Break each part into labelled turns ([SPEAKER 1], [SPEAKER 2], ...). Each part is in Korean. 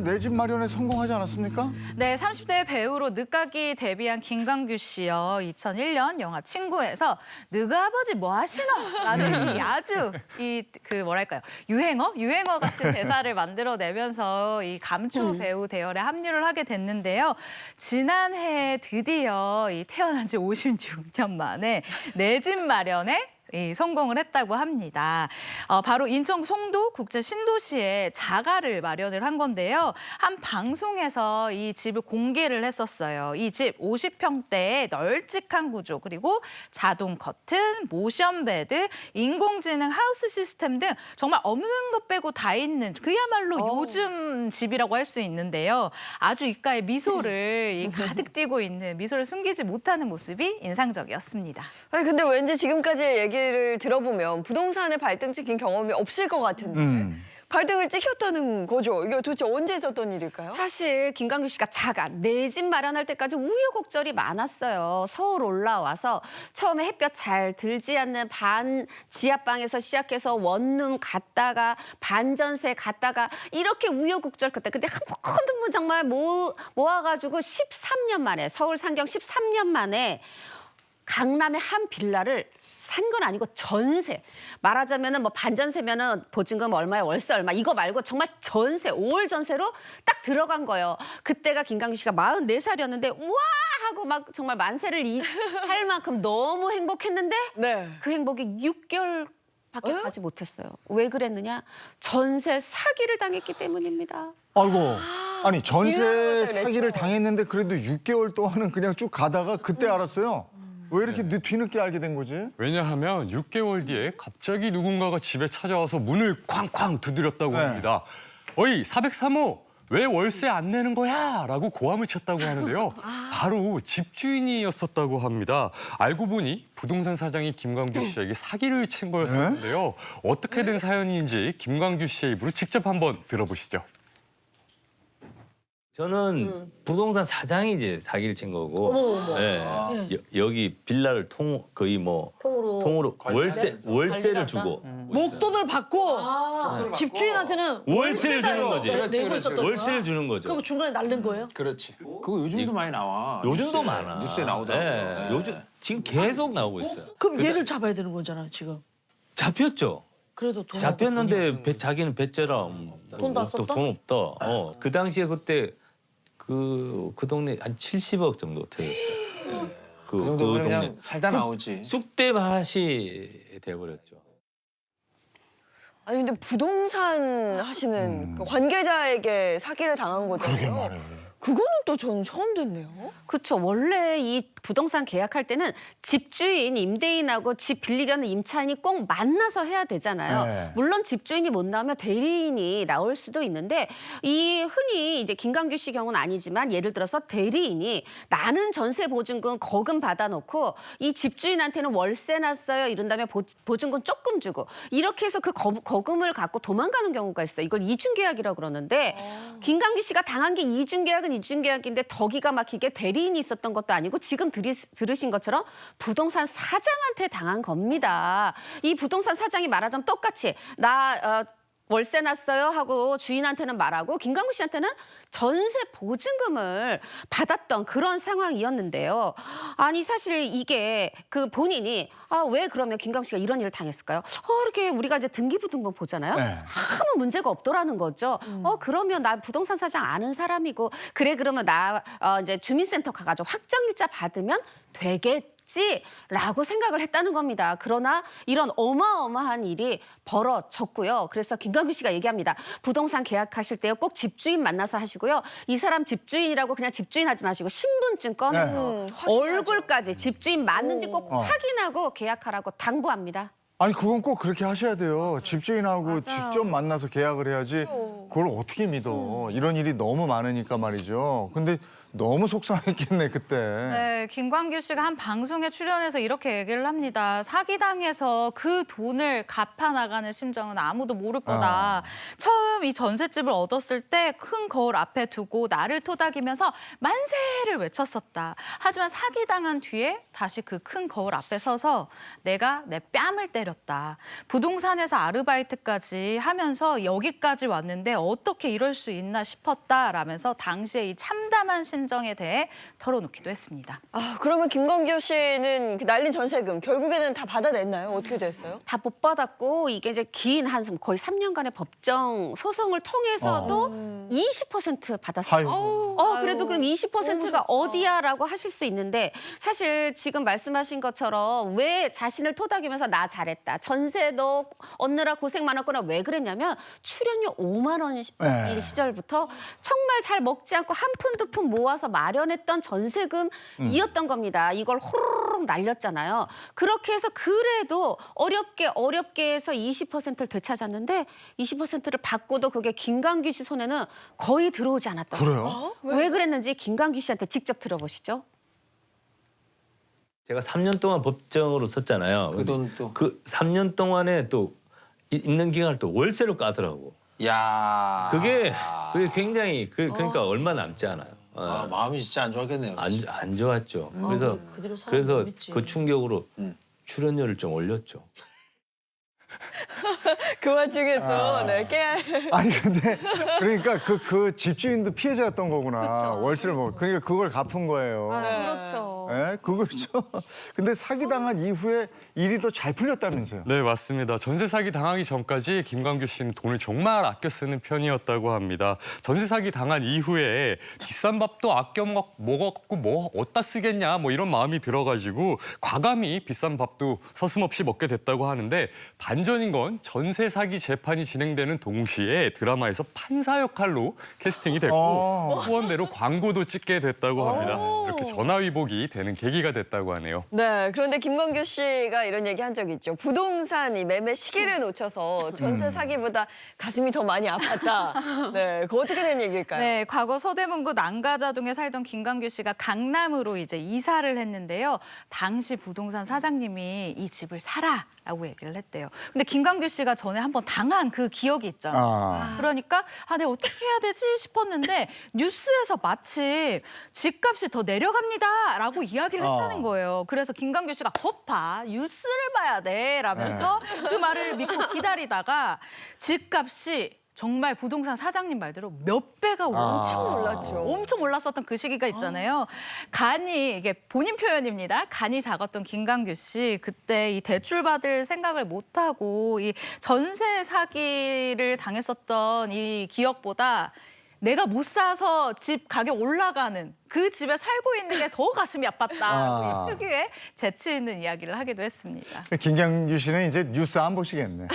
[SPEAKER 1] 내 집 마련에 성공하지 않았습니까?
[SPEAKER 2] 네, 30대 배우로 늦가기 데뷔한 김광규 씨요. 2001년 영화 친구에서 너그 아버지 뭐 하시노? 라는 이 아주 뭐랄까요, 유행어 같은 대사를 만들어내면서 이 감초 배우 대열에 합류를 하게 됐는데요. 지난해 드디어 이 태어난 지 56년 만에 내 집 마련에 성공을 했다고 합니다. 바로 인천 송도 국제 신도시에 자가를 마련을 한 건데요. 한 방송에서 이 집을 공개를 했었어요. 이 집 50평대의 널찍한 구조, 그리고 자동 커튼, 모션 베드, 인공지능 하우스 시스템 등 정말 없는 것 빼고 다 있는 그야말로 요즘 집이라고 할 수 있는데요. 아주 입가에 미소를 가득 띠고 있는, 미소를 숨기지 못하는 모습이 인상적이었습니다.
[SPEAKER 3] 아니 근데 왠지 지금까지의 얘기를 들어보면 부동산에 발등 찍힌 경험이 없을 것 같은데 발등을 찍혔다는 거죠. 이게 도대체 언제 있었던 일일까요?
[SPEAKER 4] 사실 김광규 씨가 자가 내 집 마련할 때까지 우여곡절이 많았어요. 서울 올라와서 처음에 햇볕 잘 들지 않는 반 지하방에서 시작해서 원룸 갔다가 반전세 갔다가 이렇게 우여곡절 그때 근데 한 모든 정말 모아가지고 13년 만에 서울 상경 13년 만에 강남의 한 빌라를 산 건 아니고 전세. 말하자면은 뭐 반전세면은 보증금 얼마에 월세 얼마 이거 말고 정말 전세 5월 전세로 딱 들어간 거예요. 그때가 김광규 씨가 44살이었는데 와 하고 막 정말 만세를 할 만큼 너무 행복했는데
[SPEAKER 3] 네.
[SPEAKER 4] 그 행복이 6개월밖에 가지 못했어요. 왜 그랬느냐? 전세 사기를 당했기 때문입니다.
[SPEAKER 1] 아이고, 아니 전세
[SPEAKER 3] 유명하다
[SPEAKER 1] 사기를
[SPEAKER 3] 그랬죠.
[SPEAKER 1] 당했는데 그래도 6개월 동안은 그냥 쭉 가다가 그때 알았어요. 왜 이렇게 뒤늦게 알게 된 거지?
[SPEAKER 5] 왜냐하면 6개월 뒤에 갑자기 누군가가 집에 찾아와서 문을 쾅쾅 두드렸다고 합니다. 어이 403호 왜 월세 안 내는 거야? 라고 고함을 쳤다고 하는데요. 바로 집주인이었었다고 합니다. 알고 보니 부동산 사장이 김광규 씨에게 사기를 친 거였었는데요. 어떻게 된 사연인지 김광규 씨의 입으로 직접 한번 들어보시죠.
[SPEAKER 6] 저는 부동산 사장이 이제 사기를 친 거고, 여기 빌라를 거의 뭐 통으로 월세를 주고
[SPEAKER 7] 목돈을 받고 집주인한테는
[SPEAKER 6] 월세를 주는 거지.
[SPEAKER 7] 내고 있었던
[SPEAKER 6] 월세를 주는 거죠.
[SPEAKER 7] 그거 중간에 날른 거예요?
[SPEAKER 8] 그렇지. 그거 요즘도 많이 나와.
[SPEAKER 6] 요즘도 많아.
[SPEAKER 8] 뉴스에 나오더라고요.
[SPEAKER 6] 네. 요즘 지금 계속 나오고 있어요.
[SPEAKER 7] 그럼 얘를 잡아야 되는 거잖아 지금.
[SPEAKER 6] 잡혔죠.
[SPEAKER 7] 그래도 돈
[SPEAKER 6] 잡혔는데 자기는 배째랑
[SPEAKER 7] 돈다 썼다?
[SPEAKER 6] 돈 없다. 그 당시에 그때 그 동네 한 70억 정도 터졌어요.
[SPEAKER 8] 그 정도면 그냥 살다 나오지.
[SPEAKER 6] 쑥대밭이 돼버렸죠.
[SPEAKER 3] 아니 근데 부동산 하시는 그 관계자에게 사기를 당한 거잖아요. 그거는 또 저는 처음 듣네요.
[SPEAKER 4] 그렇죠. 원래 이 부동산 계약할 때는 집주인, 임대인하고 집 빌리려는 임차인이 꼭 만나서 해야 되잖아요.
[SPEAKER 1] 네.
[SPEAKER 4] 물론 집주인이 못 나오면 대리인이 나올 수도 있는데 이 흔히 이제 김광규 씨 경우는 아니지만 예를 들어서 대리인이 나는 전세 보증금 거금 받아놓고 이 집주인한테는 월세 났어요 이런 다음에 보증금 조금 주고 이렇게 해서 그 거금을 갖고 도망가는 경우가 있어요. 이걸 이중계약이라고 그러는데 김광규 씨가 당한 게 이중계약은 이중계약인데 더 기가 막히게 대리인이 있었던 것도 아니고 지금 들으신 것처럼 부동산 사장한테 당한 겁니다. 이 부동산 사장이 말하자면 똑같이 월세 났어요 하고 주인한테는 말하고 김광규 씨한테는 전세 보증금을 받았던 그런 상황이었는데요. 아니 사실 이게 그 본인이 왜 그러면 김광규 씨가 이런 일을 당했을까요? 이렇게 우리가 이제 등기부등본 보잖아요.
[SPEAKER 1] 네.
[SPEAKER 4] 아무 문제가 없더라는 거죠. 그러면 나 부동산 사장 아는 사람이고 그래 그러면 나 이제 주민센터 가가지고 확정일자 받으면 되겠지라고 생각을 했다는 겁니다. 그러나 이런 어마어마한 일이 벌어졌고요. 그래서 김광규 씨가 얘기합니다. 부동산 계약하실 때요 꼭 집주인 만나서 하시고요. 이 사람 집주인이라고 그냥 집주인 하지 마시고 신분증 꺼내서 얼굴까지 집주인 맞는지 꼭 확인하고 계약하라고 당부합니다.
[SPEAKER 1] 아니 그건 꼭 그렇게 하셔야 돼요. 집주인하고
[SPEAKER 4] 맞아요.
[SPEAKER 1] 직접 만나서 계약을 해야지. 그걸 어떻게 믿어? 이런 일이 너무 많으니까 말이죠. 근데 너무 속상했겠네 그때.
[SPEAKER 2] 네, 김광규 씨가 한 방송에 출연해서 이렇게 얘기를 합니다. 사기당해서 그 돈을 갚아나가는 심정은 아무도 모를 거다. 처음 이 전셋집을 얻었을 때 큰 거울 앞에 두고 나를 토닥이면서 만세를 외쳤었다. 하지만 사기당한 뒤에 다시 그 큰 거울 앞에 서서 내가 내 뺨을 때렸다. 부동산에서 아르바이트까지 하면서 여기까지 왔는데 어떻게 이럴 수 있나 싶었다라면서 당시에 이 참담한 심정에 대해 털어놓기도 했습니다.
[SPEAKER 3] 아, 그러면 김광규 씨는 그 날린 전세금 결국에는 다 받아냈나요? 어떻게 됐어요?
[SPEAKER 4] 다 못 받았고 이게 이제 긴 한숨 거의 3년간의 법정 소송을 통해서도 20% 받았어요.
[SPEAKER 1] 아이고.
[SPEAKER 4] 그래도 그럼 20%가 어디야라고 하실 수 있는데 사실 지금 말씀하신 것처럼 왜 자신을 토닥이면서 나 잘했다. 전세 너 얻느라 고생 많았구나. 왜 그랬냐면 출연료 5만 원인
[SPEAKER 1] 네.
[SPEAKER 4] 시절부터 정말 잘 먹지 않고 한 푼 두 푼 모아서 마련했던 전세금이었던 겁니다. 이걸 호로록 날렸잖아요. 그렇게 해서 그래도 어렵게 해서 20%를 되찾았는데 20%를 받고도 그게 김광규 씨 손에는 거의 들어오지 않았다.
[SPEAKER 1] 그래요?
[SPEAKER 4] 왜 그랬는지 김광규 씨한테 직접 들어보시죠.
[SPEAKER 6] 제가 3년 동안 법정으로 섰잖아요.
[SPEAKER 8] 그 돈 또.
[SPEAKER 6] 그 3년 동안에 또 있는 기간을 또 월세로 까더라고.
[SPEAKER 8] 야.
[SPEAKER 6] 그게 굉장히 그러니까 얼마 남지 않아요.
[SPEAKER 8] 아, 마음이 진짜 안 좋았겠네요.
[SPEAKER 6] 안 좋았죠.
[SPEAKER 7] 그대로 사람
[SPEAKER 6] 그래서
[SPEAKER 7] 못 믿지.
[SPEAKER 6] 그 충격으로 출연료를 좀 올렸죠.
[SPEAKER 3] 그 와중에 또 네, 깨알.
[SPEAKER 1] 아니 근데 그러니까 그 집주인도 피해자였던 거구나. 월세를 먹. 그러니까 그걸 갚은 거예요.
[SPEAKER 4] 그렇죠.
[SPEAKER 1] 예, 그거죠. 근데 사기 당한 이후에 일이 더 잘 풀렸다면서요?
[SPEAKER 5] 네, 맞습니다. 전세 사기 당하기 전까지 김광규 씨는 돈을 정말 아껴 쓰는 편이었다고 합니다. 전세 사기 당한 이후에 비싼 밥도 아껴 먹었고 뭐 어디다 쓰겠냐 뭐 이런 마음이 들어가지고 과감히 비싼 밥도 서슴없이 먹게 됐다고 하는데 반전인 건 전세 사기 재판이 진행되는 동시에 드라마에서 판사 역할로 캐스팅이 됐고 후원대로 광고도 찍게 됐다고 합니다. 이렇게 전화위복이 되는 계기가 됐다고 하네요.
[SPEAKER 3] 네, 그런데 김광규 씨가 이런 얘기 한 적 있죠. 부동산 이 매매 시기를 놓쳐서 전세 사기보다 가슴이 더 많이 아팠다. 네, 그거 어떻게 된 얘기일까요?
[SPEAKER 2] 네, 과거 서대문구 난가자동에 살던 김광규 씨가 강남으로 이제 이사를 했는데요. 당시 부동산 사장님이 이 집을 사라라고 얘기를 했대요. 근데 김광규 씨가 전에 한번 당한 그 기억이 있잖아요. 그러니까 내가 어떻게 해야 되지 싶었는데 뉴스에서 마침 집값이 더 내려갑니다라고 이야기를 했다는 거예요. 그래서 김광규 씨가 봐, 뉴스를 봐야 돼 라면서 그 말을 믿고 기다리다가 집값이 정말 부동산 사장님 말대로 몇 배가
[SPEAKER 3] 엄청 올랐죠.
[SPEAKER 2] 엄청 올랐었던 그 시기가 있잖아요. 간이 이게 본인 표현입니다. 간이 작았던 김광규 씨 그때 이 대출받을 생각을 못하고 이 전세 사기를 당했었던 이 기억보다 내가 못 사서 집 가격 올라가는 그 집에 살고 있는 게 더 가슴이 아팠다. 이 특유의 재치 있는 이야기를 하기도 했습니다.
[SPEAKER 1] 김광규 씨는 이제 뉴스 안 보시겠네.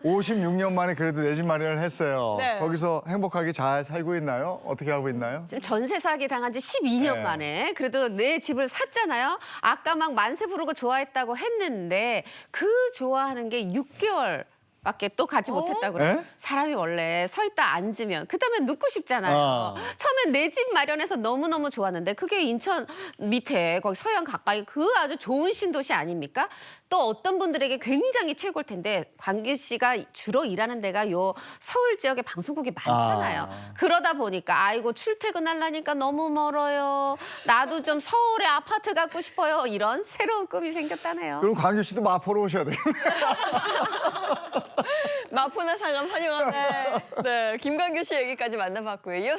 [SPEAKER 1] 56년 만에 그래도 내 집 마련을 했어요.
[SPEAKER 3] 네.
[SPEAKER 1] 거기서 행복하게 잘 살고 있나요? 어떻게 하고 있나요?
[SPEAKER 4] 지금 전세 사기 당한 지 12년
[SPEAKER 1] 네.
[SPEAKER 4] 만에 그래도 내 집을 샀잖아요. 아까 막 만세 부르고 좋아했다고 했는데 그 좋아하는 게 6개월 밖에 또 가지 못했다고 그래요.
[SPEAKER 1] 에?
[SPEAKER 4] 사람이 원래 서 있다 앉으면 그다음에 눕고 싶잖아요. 처음엔 내 집 마련해서 너무너무 좋았는데 그게 인천 밑에 거기 서해안 가까이 그 아주 좋은 신도시 아닙니까? 또 어떤 분들에게 굉장히 최고일 텐데 광규 씨가 주로 일하는 데가 요 서울 지역에 방송국이 많잖아요. 그러다 보니까 아이고 출퇴근하려니까 너무 멀어요. 나도 좀 서울에 아파트 갖고 싶어요. 이런 새로운 꿈이 생겼다네요.
[SPEAKER 1] 그럼 광규 씨도 마포로 오셔야 돼요.
[SPEAKER 3] 마포나 상암 환영합니다. 네, 김광규 씨 얘기까지 만나봤고요. 이어서